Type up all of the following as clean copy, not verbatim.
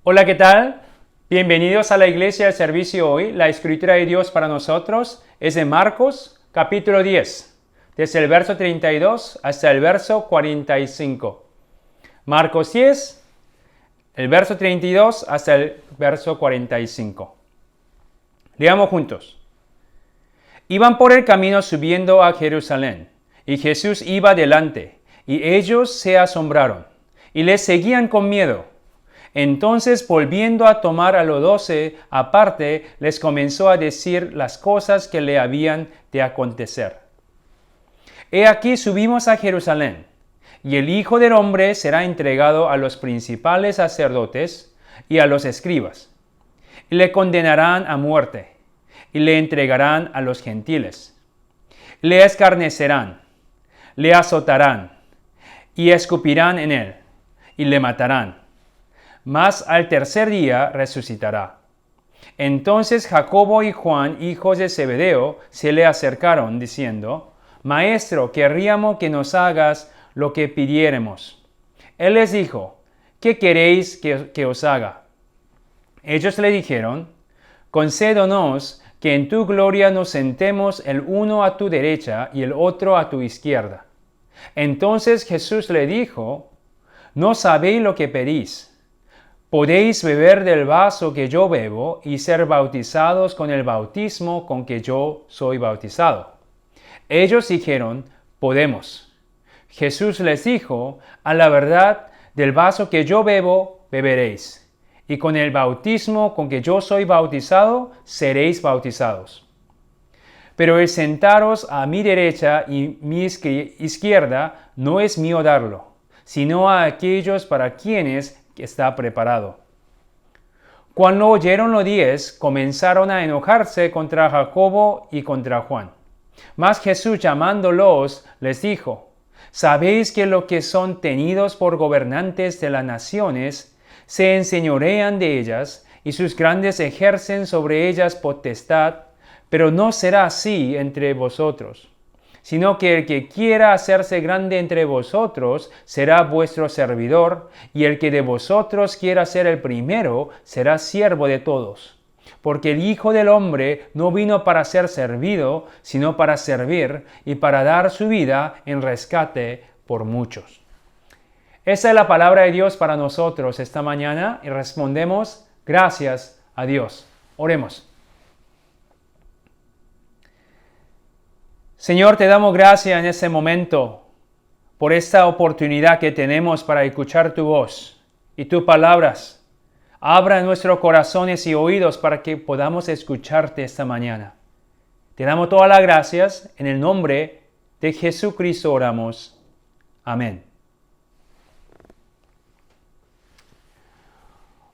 Hola, ¿qué tal? Bienvenidos a la iglesia del servicio hoy. La escritura de Dios para nosotros es de Marcos, capítulo 10, desde el verso 32 hasta el verso 45. Marcos 10, el verso 32 hasta el verso 45. Leamos juntos. Iban por el camino subiendo a Jerusalén, y Jesús iba delante, y ellos se asombraron, y le seguían con miedo. Entonces, volviendo a tomar a los 12 aparte, les comenzó a decir las cosas que le habían de acontecer. He aquí subimos a Jerusalén, y el Hijo del Hombre será entregado a los principales sacerdotes y a los escribas, y le condenarán a muerte, y le entregarán a los gentiles. Le escarnecerán, le azotarán, y escupirán en él, y le matarán. Mas al tercer día resucitará. Entonces Jacobo y Juan, hijos de Zebedeo, se le acercaron, diciendo: Maestro, querríamos que nos hagas lo que pidiéremos. Él les dijo: ¿Qué queréis que os haga? Ellos le dijeron: Concédonos que en tu gloria nos sentemos el uno a tu derecha y el otro a tu izquierda. Entonces Jesús le dijo: No sabéis lo que pedís. ¿Podéis beber del vaso que yo bebo y ser bautizados con el bautismo con que yo soy bautizado? Ellos dijeron: Podemos. Jesús les dijo: A la verdad, del vaso que yo bebo, beberéis, y con el bautismo con que yo soy bautizado, seréis bautizados. Pero el sentaros a mi derecha y mi izquierda no es mío darlo, sino a aquellos para quienes está preparado. Cuando oyeron los 10, comenzaron a enojarse contra Jacobo y contra Juan. Mas Jesús, llamándolos, les dijo: ¿Sabéis que los que son tenidos por gobernantes de las naciones se enseñorean de ellas, y sus grandes ejercen sobre ellas potestad? Pero no será así entre vosotros, sino que el que quiera hacerse grande entre vosotros será vuestro servidor, y el que de vosotros quiera ser el primero será siervo de todos. Porque el Hijo del Hombre no vino para ser servido, sino para servir y para dar su vida en rescate por muchos. Esa es la palabra de Dios para nosotros esta mañana y respondemos: gracias a Dios. Oremos. Señor, te damos gracias en este momento por esta oportunidad que tenemos para escuchar tu voz y tus palabras. Abra nuestros corazones y oídos para que podamos escucharte esta mañana. Te damos todas las gracias. En el nombre de Jesucristo oramos. Amén.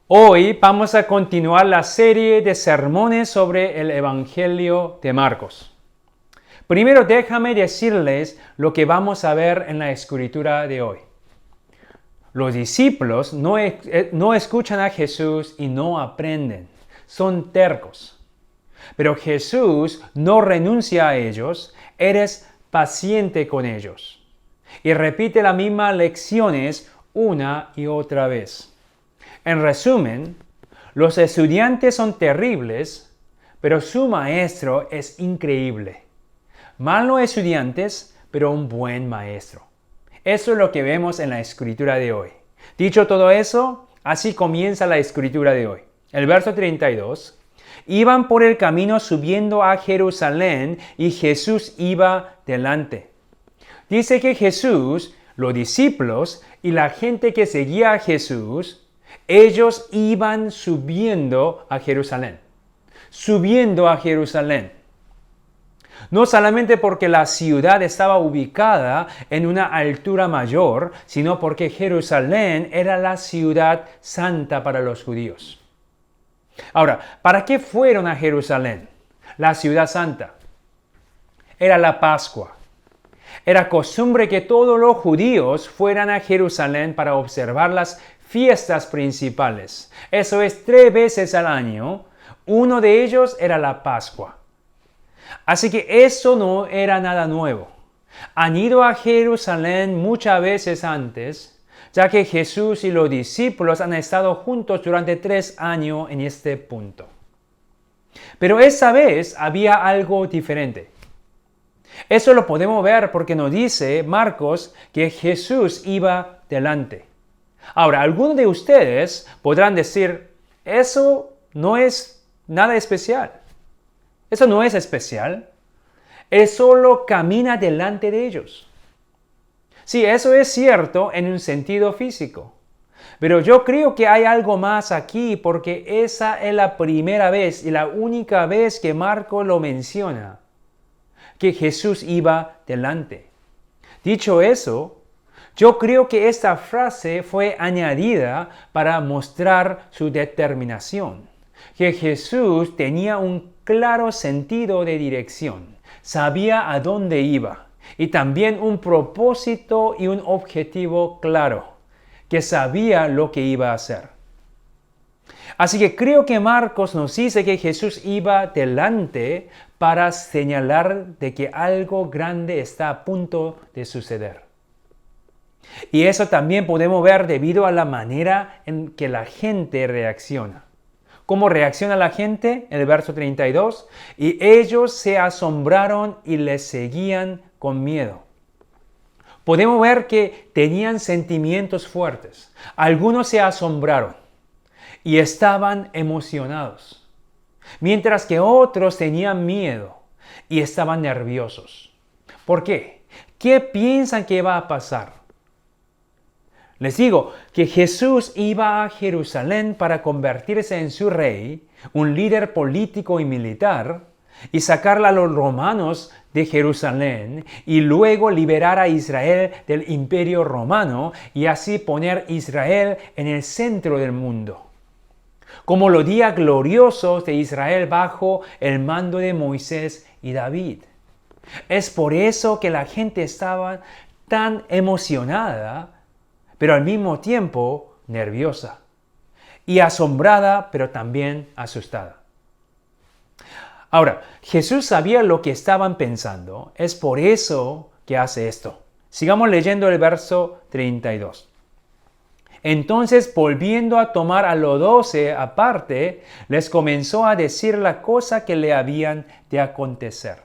Hoy vamos a continuar la serie de sermones sobre el Evangelio de Marcos. Primero déjame decirles lo que vamos a ver en la escritura de hoy. Los discípulos no escuchan a Jesús y no aprenden. Son tercos. Pero Jesús no renuncia a ellos. Eres paciente con ellos. Y repite las mismas lecciones una y otra vez. En resumen, los estudiantes son terribles, pero su maestro es increíble. Malos estudiantes, pero un buen maestro. Eso es lo que vemos en la escritura de hoy. Dicho todo eso, así comienza la escritura de hoy. El verso 32. Iban por el camino subiendo a Jerusalén y Jesús iba delante. Dice que Jesús, los discípulos y la gente que seguía a Jesús, ellos iban subiendo a Jerusalén. Subiendo a Jerusalén. No solamente porque la ciudad estaba ubicada en una altura mayor, sino porque Jerusalén era la ciudad santa para los judíos. Ahora, ¿para qué fueron a Jerusalén? La ciudad santa. Era la Pascua. Era costumbre que todos los judíos fueran a Jerusalén para observar las fiestas principales. Eso es 3 veces al año. Uno de ellos era la Pascua. Así que eso no era nada nuevo. Han ido a Jerusalén muchas veces antes, ya que Jesús y los discípulos han estado juntos durante 3 años en este punto. Pero esa vez había algo diferente. Eso lo podemos ver porque nos dice Marcos que Jesús iba delante. Ahora, algunos de ustedes podrán decir, eso no es nada especial. Eso no es especial. Él solo camina delante de ellos. Sí, eso es cierto en un sentido físico. Pero yo creo que hay algo más aquí porque esa es la primera vez y la única vez que Marcos lo menciona, que Jesús iba delante. Dicho eso, yo creo que esta frase fue añadida para mostrar su determinación, que Jesús tenía un claro sentido de dirección, sabía a dónde iba y también un propósito y un objetivo claro, que sabía lo que iba a hacer. Así que creo que Marcos nos dice que Jesús iba delante para señalar de que algo grande está a punto de suceder. Y eso también podemos ver debido a la manera en que la gente reacciona. ¿Cómo reacciona la gente? En el verso 32. Y ellos se asombraron y le seguían con miedo. Podemos ver que tenían sentimientos fuertes. Algunos se asombraron y estaban emocionados, mientras que otros tenían miedo y estaban nerviosos. ¿Por qué? ¿Qué piensan que va a pasar? Les digo que Jesús iba a Jerusalén para convertirse en su rey, un líder político y militar, y sacar a los romanos de Jerusalén y luego liberar a Israel del imperio romano y así poner Israel en el centro del mundo. Como los días gloriosos de Israel bajo el mando de Moisés y David. Es por eso que la gente estaba tan emocionada, pero al mismo tiempo nerviosa y asombrada, pero también asustada. Ahora, Jesús sabía lo que estaban pensando, es por eso que hace esto. Sigamos leyendo el verso 32. Entonces, volviendo a tomar a los 12 aparte, les comenzó a decir la cosa que le habían de acontecer.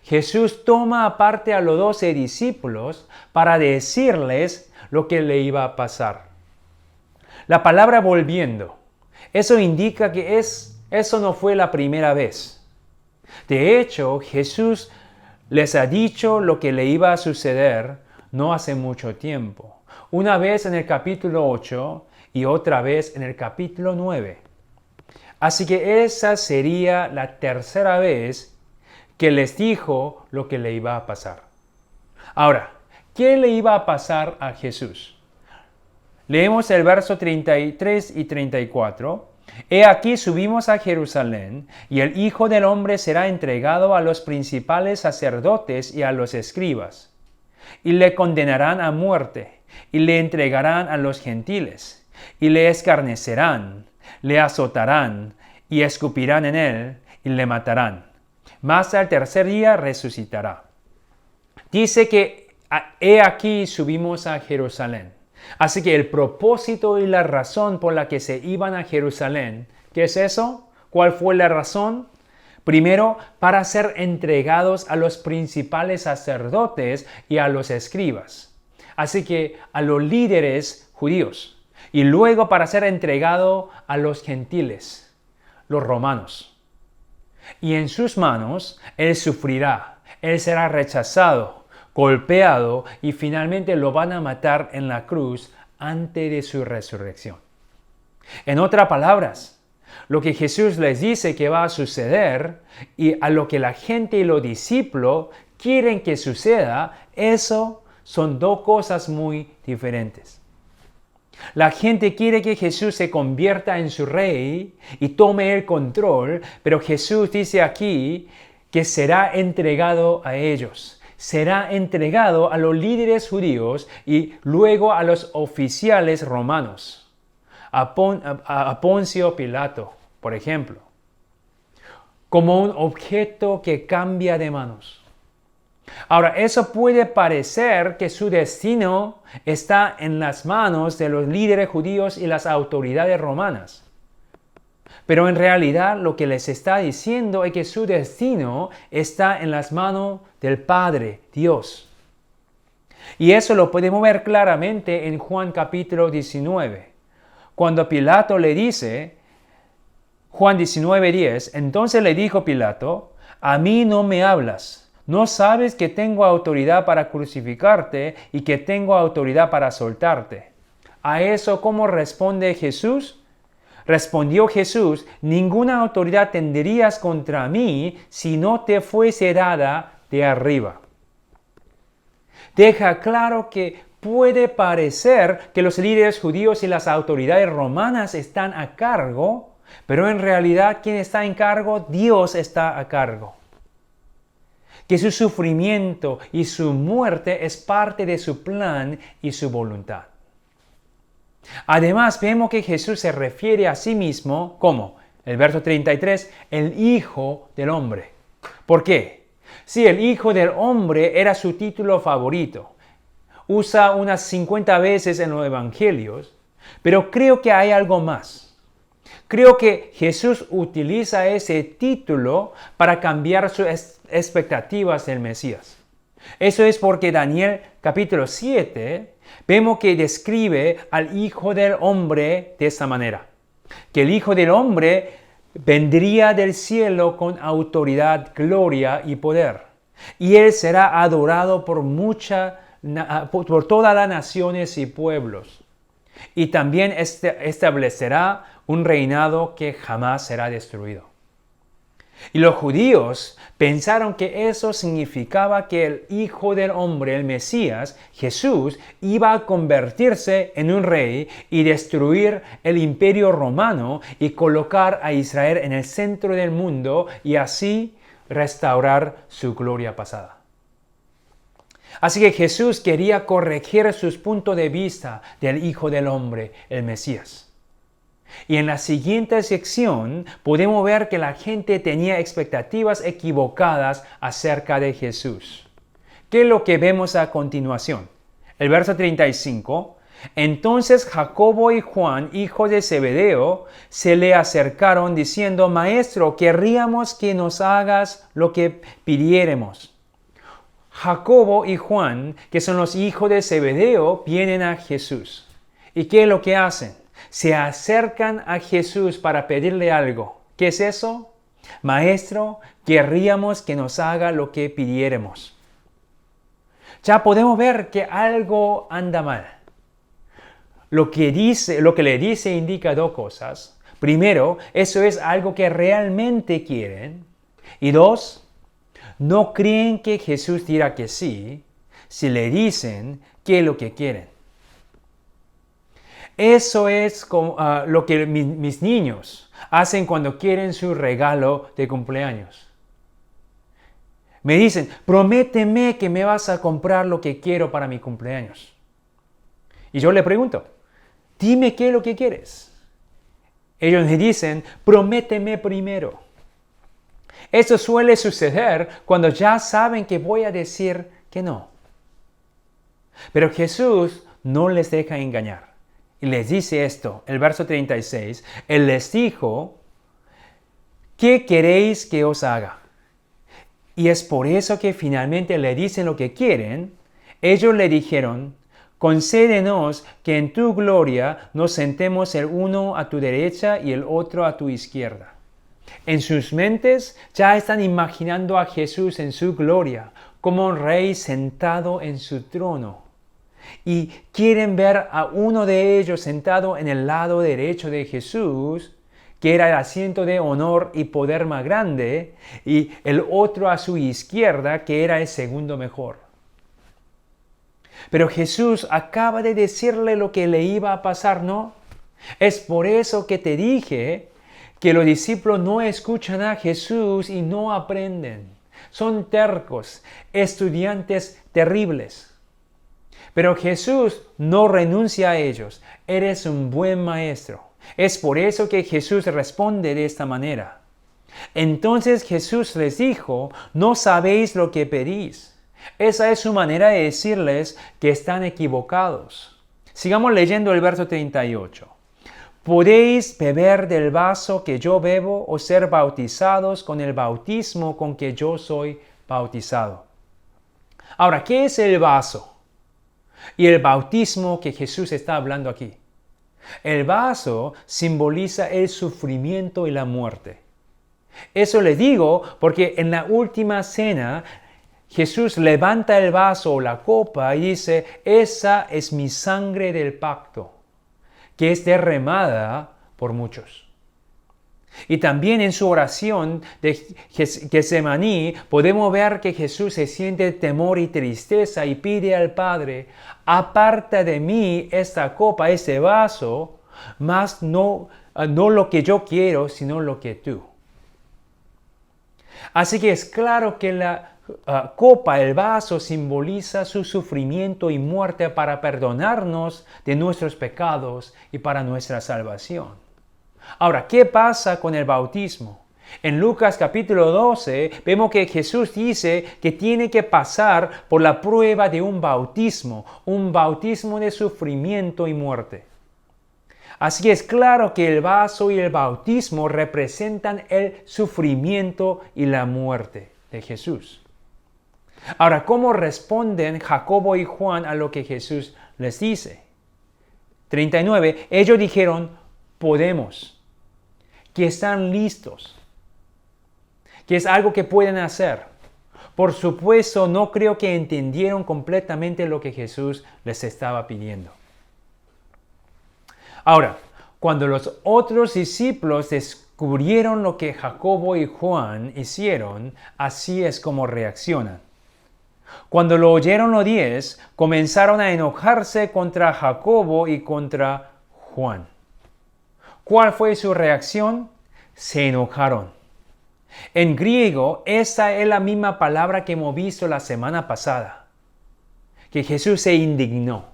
Jesús toma aparte a los 12 discípulos para decirles lo que le iba a pasar. La palabra volviendo, eso indica que eso no fue la primera vez. De hecho, Jesús les ha dicho lo que le iba a suceder no hace mucho tiempo. Una vez en el capítulo 8 y otra vez en el capítulo 9. Así que esa sería la tercera vez que les dijo lo que le iba a pasar. Ahora, ¿qué le iba a pasar a Jesús? Leemos el verso 33 y 34. He aquí subimos a Jerusalén, y el Hijo del Hombre será entregado a los principales sacerdotes y a los escribas, y le condenarán a muerte, y le entregarán a los gentiles, y le escarnecerán, le azotarán, y escupirán en él, y le matarán. Mas al tercer día resucitará. Dice que he aquí subimos a Jerusalén. Así que el propósito y la razón por la que se iban a Jerusalén, ¿qué es eso? ¿Cuál fue la razón? Primero, para ser entregados a los principales sacerdotes y a los escribas. Así que a los líderes judíos. Y luego para ser entregado a los gentiles, los romanos. Y en sus manos él sufrirá, él será rechazado, golpeado y finalmente lo van a matar en la cruz antes de su resurrección. En otras palabras, lo que Jesús les dice que va a suceder y a lo que la gente y los discípulos quieren que suceda, eso son dos cosas muy diferentes. La gente quiere que Jesús se convierta en su rey y tome el control, pero Jesús dice aquí que será entregado a ellos. Será entregado a los líderes judíos y luego a los oficiales romanos, a Poncio Pilato, por ejemplo, como un objeto que cambia de manos. Ahora, eso puede parecer que su destino está en las manos de los líderes judíos y las autoridades romanas. Pero en realidad lo que les está diciendo es que su destino está en las manos del Padre, Dios. Y eso lo podemos ver claramente en Juan capítulo 19. Cuando Pilato le dice, Juan 19:10, entonces le dijo Pilato, a mí no me hablas. ¿No sabes que tengo autoridad para crucificarte y que tengo autoridad para soltarte? A eso, ¿cómo responde Jesús? Respondió Jesús, ninguna autoridad tendrías contra mí si no te fuese dada de arriba. Deja claro que puede parecer que los líderes judíos y las autoridades romanas están a cargo, pero en realidad, ¿quién está en cargo? Dios está a cargo. Que su sufrimiento y su muerte es parte de su plan y su voluntad. Además, vemos que Jesús se refiere a sí mismo como, el verso 33, el Hijo del Hombre. ¿Por qué? Sí, el Hijo del Hombre era su título favorito. Usa unas 50 veces en los Evangelios, pero creo que hay algo más. Creo que Jesús utiliza ese título para cambiar sus expectativas del Mesías. Eso es porque Daniel capítulo 7 vemos que describe al Hijo del Hombre de esta manera. Que el Hijo del Hombre vendría del cielo con autoridad, gloria y poder. Y Él será adorado por todas las naciones y pueblos. Y también establecerá un reinado que jamás será destruido. Y los judíos pensaron que eso significaba que el Hijo del Hombre, el Mesías, Jesús, iba a convertirse en un rey y destruir el imperio romano y colocar a Israel en el centro del mundo y así restaurar su gloria pasada. Así que Jesús quería corregir sus puntos de vista del Hijo del Hombre, el Mesías. Y en la siguiente sección podemos ver que la gente tenía expectativas equivocadas acerca de Jesús. ¿Qué es lo que vemos a continuación? El verso 35. Entonces Jacobo y Juan, hijos de Zebedeo, se le acercaron diciendo, Maestro, querríamos que nos hagas lo que pidiéremos. Jacobo y Juan, que son los hijos de Zebedeo, vienen a Jesús. ¿Y qué es lo que hacen? Se acercan a Jesús para pedirle algo. ¿Qué es eso? Maestro, querríamos que nos haga lo que pidiéremos. Ya podemos ver que algo anda mal. Lo que le dice indica dos cosas. Primero, eso es algo que realmente quieren. Y dos, no creen que Jesús dirá que sí si le dicen qué es lo que quieren. Eso es lo que mis niños hacen cuando quieren su regalo de cumpleaños. Me dicen, prométeme que me vas a comprar lo que quiero para mi cumpleaños. Y yo le pregunto, dime qué es lo que quieres. Ellos me dicen, prométeme primero. Eso suele suceder cuando ya saben que voy a decir que no. Pero Jesús no les deja engañar. Y les dice esto, el verso 36, Él les dijo, ¿qué queréis que os haga? Y es por eso que finalmente le dicen lo que quieren. Ellos le dijeron, concédenos que en tu gloria nos sentemos el uno a tu derecha y el otro a tu izquierda. En sus mentes ya están imaginando a Jesús en su gloria, como un rey sentado en su trono. Y quieren ver a uno de ellos sentado en el lado derecho de Jesús, que era el asiento de honor y poder más grande, y el otro a su izquierda, que era el segundo mejor. Pero Jesús acaba de decirle lo que le iba a pasar, ¿no? Es por eso que te dije que los discípulos no escuchan a Jesús y no aprenden. Son tercos, estudiantes terribles. Pero Jesús no renuncia a ellos. Eres un buen maestro. Es por eso que Jesús responde de esta manera. Entonces Jesús les dijo, no sabéis lo que pedís. Esa es su manera de decirles que están equivocados. Sigamos leyendo el verso 38. ¿Podéis beber del vaso que yo bebo o ser bautizados con el bautismo con que yo soy bautizado? Ahora, ¿qué es el vaso? Y el bautismo que Jesús está hablando aquí. El vaso simboliza el sufrimiento y la muerte. Eso le digo porque en la última cena Jesús levanta el vaso o la copa y dice, esa es mi sangre del pacto, que es derramada por muchos. Y también en su oración de Getsemaní podemos ver que Jesús se siente temor y tristeza y pide al Padre, aparta de mí esta copa, este vaso, mas no lo que yo quiero, sino lo que tú. Así que es claro que la copa, el vaso, simboliza su sufrimiento y muerte para perdonarnos de nuestros pecados y para nuestra salvación. Ahora, ¿qué pasa con el bautismo? En Lucas capítulo 12 vemos que Jesús dice que tiene que pasar por la prueba de un bautismo de sufrimiento y muerte. Así que es claro que el vaso y el bautismo representan el sufrimiento y la muerte de Jesús. Ahora, ¿cómo responden Jacobo y Juan a lo que Jesús les dice? 39. Ellos dijeron, podemos, que están listos, que es algo que pueden hacer. Por supuesto, no creo que entendieron completamente lo que Jesús les estaba pidiendo. Ahora, cuando los otros discípulos descubrieron lo que Jacobo y Juan hicieron, así es como reaccionan. Cuando lo oyeron los 10, comenzaron a enojarse contra Jacobo y contra Juan. ¿Cuál fue su reacción? Se enojaron. En griego, esa es la misma palabra que hemos visto la semana pasada, que Jesús se indignó.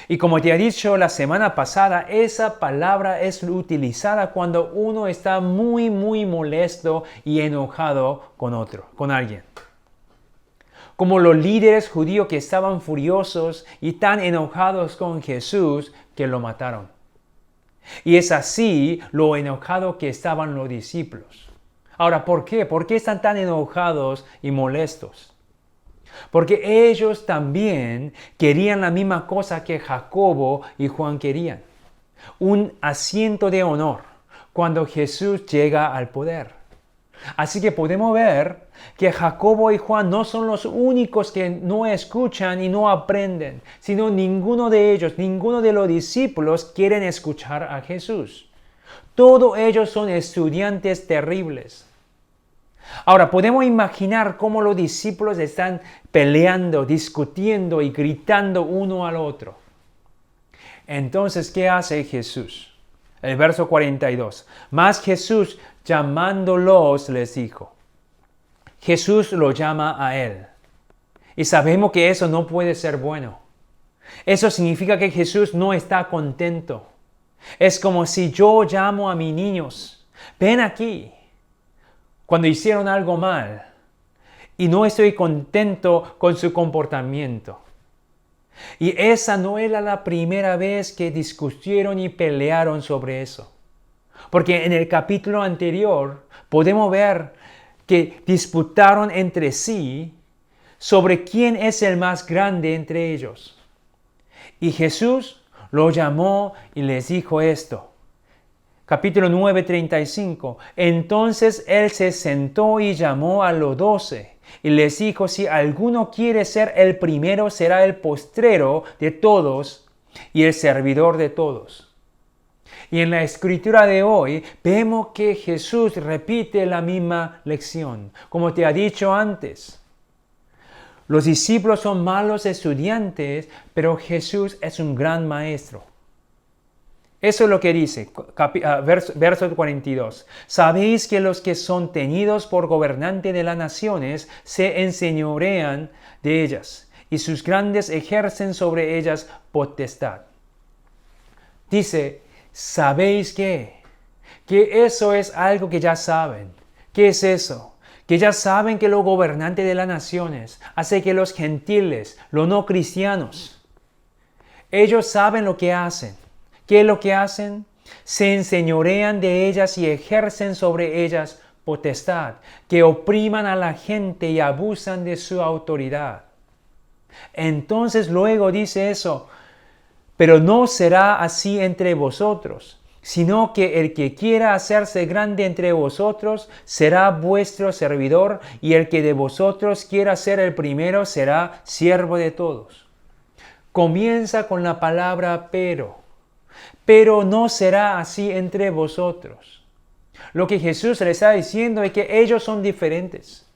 Y como te he dicho la semana pasada, esa palabra es utilizada cuando uno está muy molesto y enojado con alguien. Como los líderes judíos que estaban furiosos y tan enojados con Jesús que lo mataron. Y es así lo enojado que estaban los discípulos. Ahora, ¿por qué? ¿Por qué están tan enojados y molestos? Porque ellos también querían la misma cosa que Jacobo y Juan querían. Un asiento de honor cuando Jesús llega al poder. Así que podemos ver que Jacobo y Juan no son los únicos que no escuchan y no aprenden, sino ninguno de ellos, ninguno de los discípulos quieren escuchar a Jesús. Todos ellos son estudiantes terribles. Ahora, podemos imaginar cómo los discípulos están peleando, discutiendo y gritando uno al otro. Entonces, ¿qué hace Jesús? El verso 42. Mas Jesús, llamándolos, les dijo. Jesús lo llama a él. Y sabemos que eso no puede ser bueno. Eso significa que Jesús no está contento. Es como si yo llamo a mis niños. Ven aquí. Cuando hicieron algo mal. Y no estoy contento con su comportamiento. Y esa no era la primera vez que discutieron y pelearon sobre eso. Porque en el capítulo anterior podemos ver que disputaron entre sí sobre quién es el más grande entre ellos. Y Jesús lo llamó y les dijo esto. Capítulo 9, 35. Entonces él se sentó y llamó a los 12. Y les dijo, si alguno quiere ser el primero, será el postrero de todos y el servidor de todos. Y en la escritura de hoy vemos que Jesús repite la misma lección. Como te ha dicho antes, los discípulos son malos estudiantes, pero Jesús es un gran maestro. Eso es lo que dice, verso 42. Sabéis que los que son tenidos por gobernante de las naciones se enseñorean de ellas, y sus grandes ejercen sobre ellas potestad. Dice, ¿sabéis qué? Que eso es algo que ya saben. ¿Qué es eso? que ya saben que los gobernantes de las naciones hacen que los gentiles, los no cristianos, ellos saben lo que hacen. ¿Qué es lo que hacen? Se enseñorean de ellas y ejercen sobre ellas potestad, que opriman a la gente y abusan de su autoridad. Entonces luego dice eso, pero no será así entre vosotros, sino que el que quiera hacerse grande entre vosotros será vuestro servidor, y el que de vosotros quiera ser el primero será siervo de todos. Comienza con la palabra pero no será así entre vosotros. Lo que Jesús le está diciendo es que ellos son diferentes,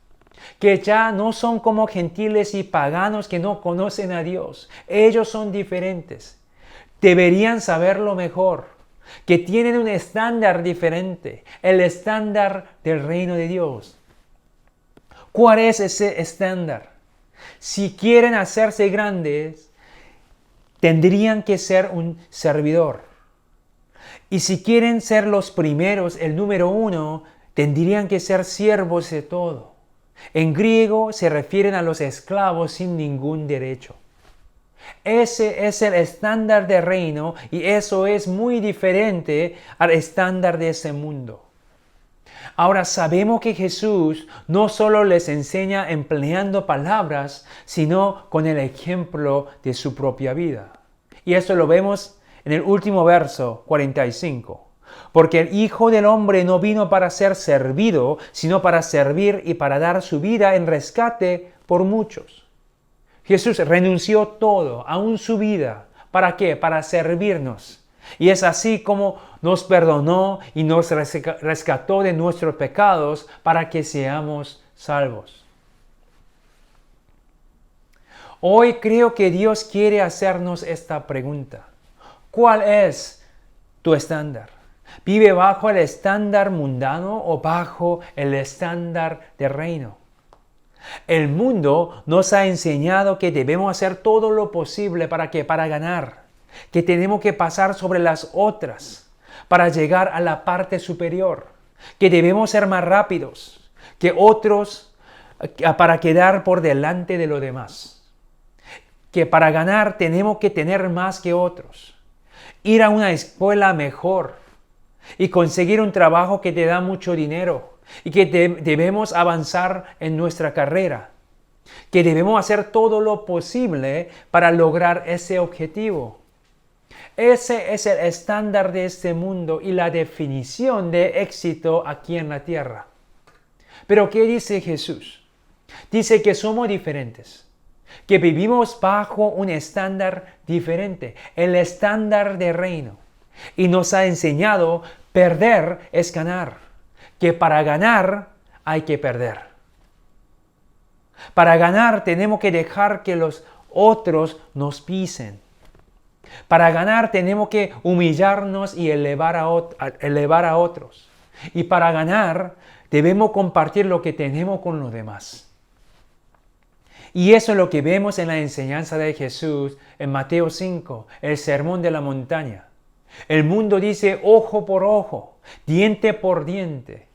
que ya no son como gentiles y paganos que no conocen a Dios. Ellos son diferentes. Deberían saberlo mejor, que tienen un estándar diferente, el estándar del reino de Dios. ¿Cuál es ese estándar? Si quieren hacerse grandes, tendrían que ser un servidor. Y si quieren ser los primeros, el número uno, tendrían que ser siervos de todo. En griego se refieren a los esclavos sin ningún derecho. Ese es el estándar del reino, y eso es muy diferente al estándar de ese mundo. Ahora sabemos que Jesús no solo les enseña empleando palabras, sino con el ejemplo de su propia vida. Y eso lo vemos en el último verso 45. Porque el Hijo del Hombre no vino para ser servido, sino para servir y para dar su vida en rescate por muchos. Jesús renunció todo, aún su vida. ¿Para qué? Para servirnos. Y es así como nos perdonó y nos rescató de nuestros pecados para que seamos salvos. Hoy creo que Dios quiere hacernos esta pregunta. ¿Cuál es tu estándar? ¿Vive bajo el estándar mundano o bajo el estándar del reino? El mundo nos ha enseñado que debemos hacer todo lo posible para ganar, que tenemos que pasar sobre las otras para llegar a la parte superior, que debemos ser más rápidos que otros para quedar por delante de los demás, que para ganar tenemos que tener más que otros, ir a una escuela mejor y conseguir un trabajo que te da mucho dinero, y que debemos avanzar en nuestra carrera, que debemos hacer todo lo posible para lograr ese objetivo. Ese es el estándar de este mundo y la definición de éxito aquí en la tierra. Pero ¿qué dice Jesús? Dice que somos diferentes, que vivimos bajo un estándar diferente, el estándar de reino. Y nos ha enseñado perder es ganar, que para ganar hay que perder. Para ganar tenemos que dejar que los otros nos pisen. Para ganar tenemos que humillarnos y elevar a otros. Y para ganar debemos compartir lo que tenemos con los demás. Y eso es lo que vemos en la enseñanza de Jesús en Mateo 5, el sermón de la montaña. El mundo dice ojo por ojo, diente por diente.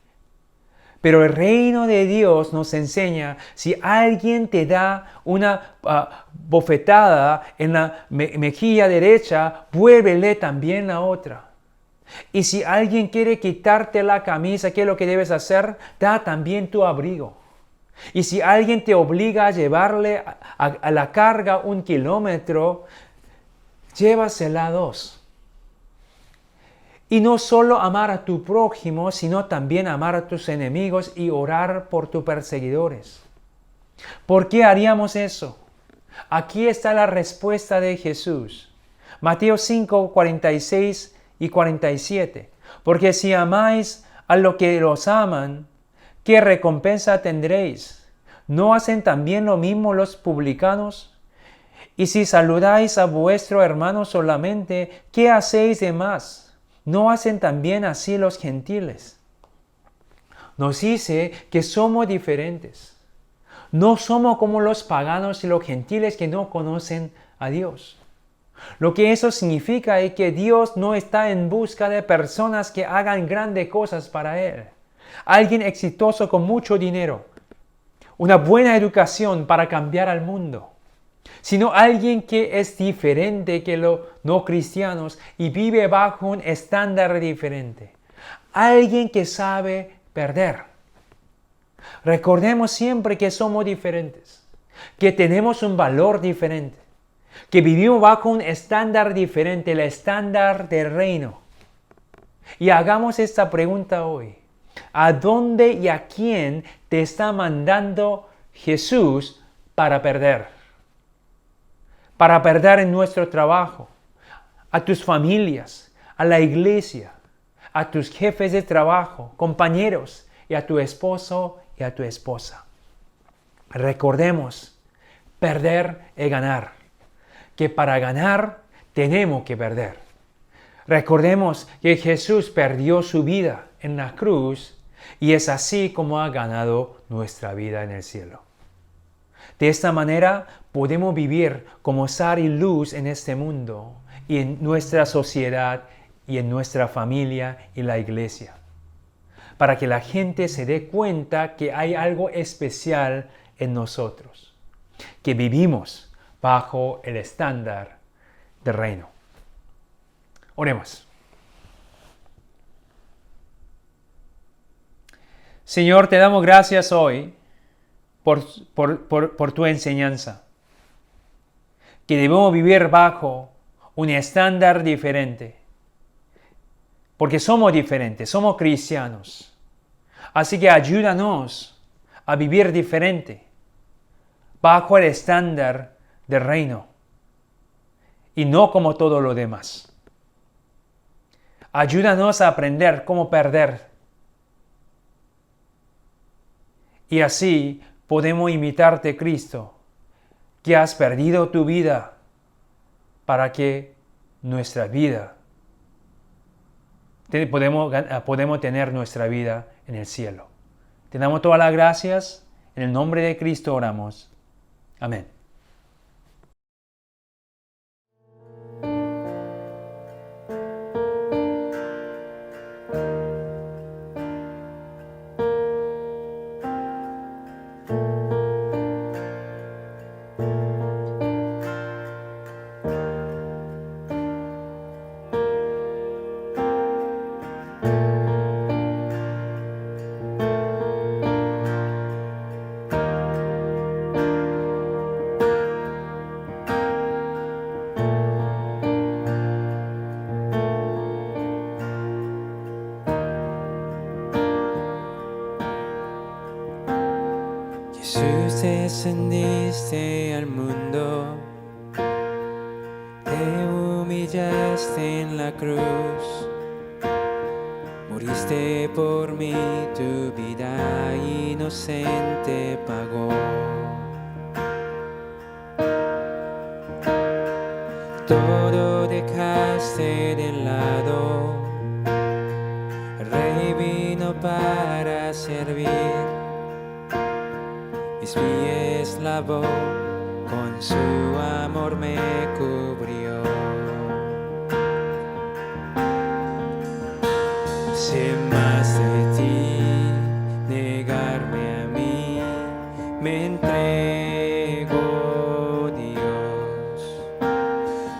Pero el reino de Dios nos enseña, si alguien te da una bofetada en la mejilla derecha, vuélvele también la otra. Y si alguien quiere quitarte la camisa, ¿qué es lo que debes hacer? Da también tu abrigo. Y si alguien te obliga a llevarle a la carga 1 kilómetro, llévasela 2. Y no solo amar a tu prójimo, sino también amar a tus enemigos y orar por tus perseguidores. ¿Por qué haríamos eso? Aquí está la respuesta de Jesús. Mateo 5, 46 y 47. Porque si amáis a los que los aman, ¿qué recompensa tendréis? ¿No hacen también lo mismo los publicanos? Y si saludáis a vuestro hermano solamente, ¿qué hacéis de más? ¿No hacen también así los gentiles? Nos dice que somos diferentes. No somos como los paganos y los gentiles que no conocen a Dios. Lo que eso significa es que Dios no está en busca de personas que hagan grandes cosas para Él. Alguien exitoso con mucho dinero, una buena educación para cambiar al mundo, sino alguien que es diferente que los no cristianos y vive bajo un estándar diferente. Alguien que sabe perder. Recordemos siempre que somos diferentes, que tenemos un valor diferente, que vivimos bajo un estándar diferente, el estándar del reino. Y hagamos esta pregunta hoy. ¿A dónde y a quién te está mandando Jesús para perder? Para perder en nuestro trabajo, a tus familias, a la iglesia, a tus jefes de trabajo, compañeros y a tu esposo y a tu esposa. Recordemos, perder es ganar, que para ganar tenemos que perder. Recordemos que Jesús perdió su vida en la cruz y es así como ha ganado nuestra vida en el cielo. De esta manera podemos vivir como sal y luz en este mundo y en nuestra sociedad y en nuestra familia y la iglesia, para que la gente se dé cuenta que hay algo especial en nosotros, que vivimos bajo el estándar del reino. Oremos. Señor, te damos gracias hoy por tu enseñanza, que debemos vivir bajo un estándar diferente, porque somos diferentes, somos cristianos. Así que ayúdanos a vivir diferente, bajo el estándar del reino, y no como todo lo demás. Ayúdanos a aprender cómo perder. Y así podemos imitarte, Cristo, que has perdido tu vida para que nuestra vida, podemos tener nuestra vida en el cielo. Te damos todas las gracias. En el nombre de Cristo oramos. Amén. Jesús, descendiste al mundo, te humillaste en la cruz, moriste por mí, tu vida inocente pagó. Todo dejaste de lado, el Rey vino para servir. Mis pies lavó, con su amor me cubrió. Sé más de ti, negarme a mí, me entrego, Dios.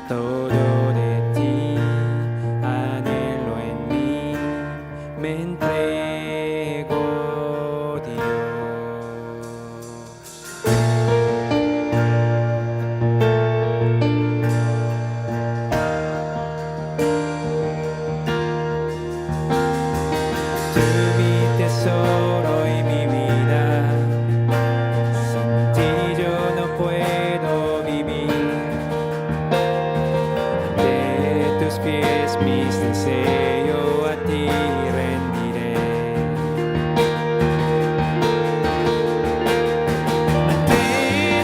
Todo de ti, anhelo en mí, me entrego, Dios. Tesoro y mi vida, sin ti yo no puedo vivir. De tus pies mis deseos a ti rendiré. Ante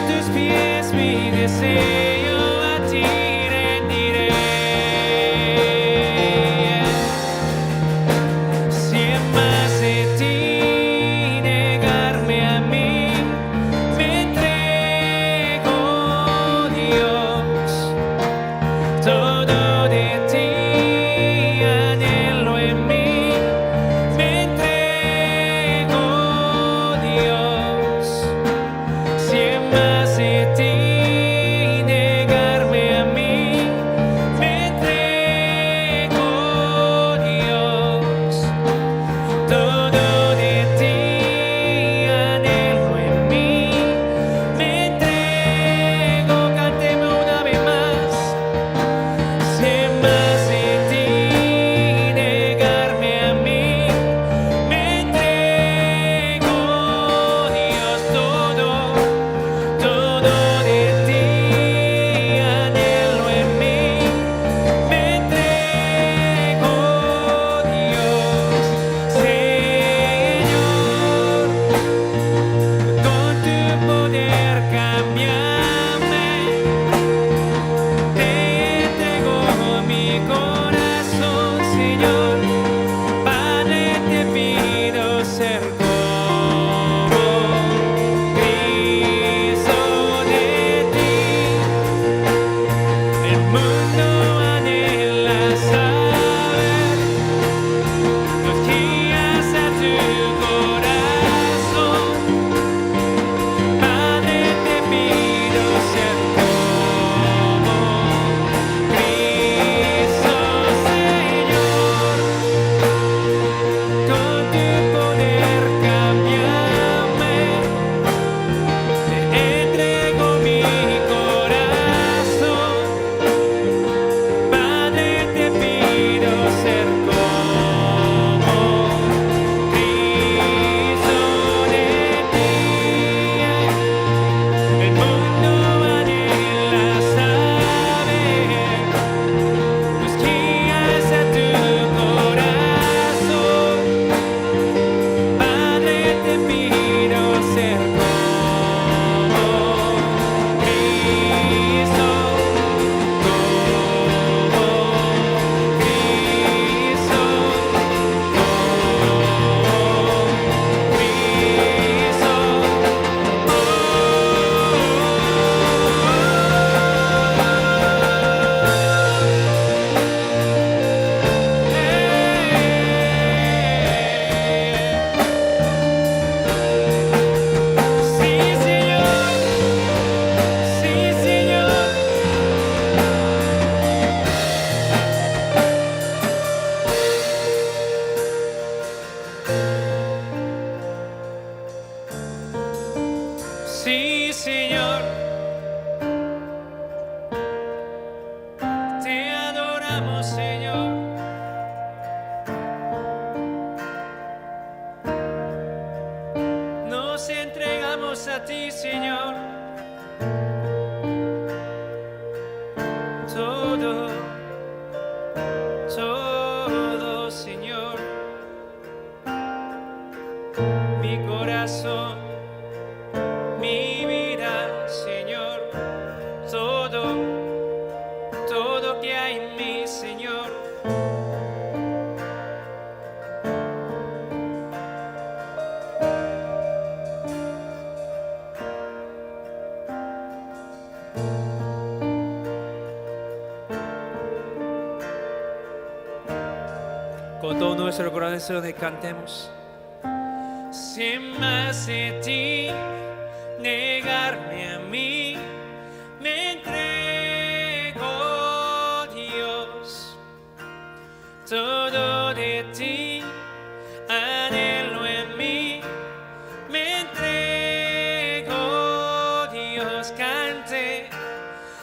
tus pies mi deseo a ti rendiré. Todo de ti, anhelo en mí, todos a ti, Señor. Todo, todo, Señor. Mi corazón, mi vida, Señor. Todo, todo que hay en mí, Señor. Con todo nuestro corazón cantemos. Sin más de ti, negarme a mí, me entrego, Dios. Todo de ti, anhelo en mí, me entrego, Dios. Cante.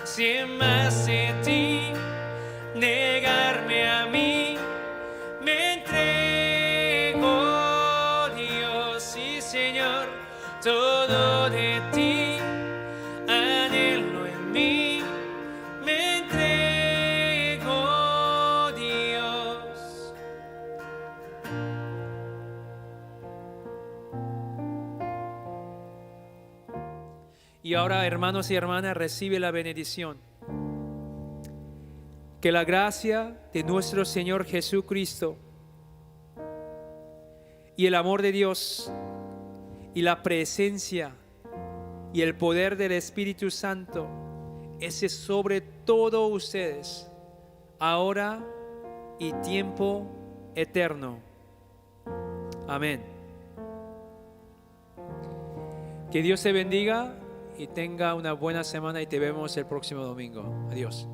Sin más de ti, negarme a mí, me entrego, Dios, sí, Señor. Todo de ti, anhelo en mí, me entrego, Dios. Y ahora, hermanos y hermanas, recibe la bendición. Que la gracia de nuestro Señor Jesucristo y el amor de Dios y la presencia y el poder del Espíritu Santo esté sobre todos ustedes, ahora y tiempo eterno. Amén. Que Dios te bendiga y tenga una buena semana y te vemos el próximo domingo. Adiós.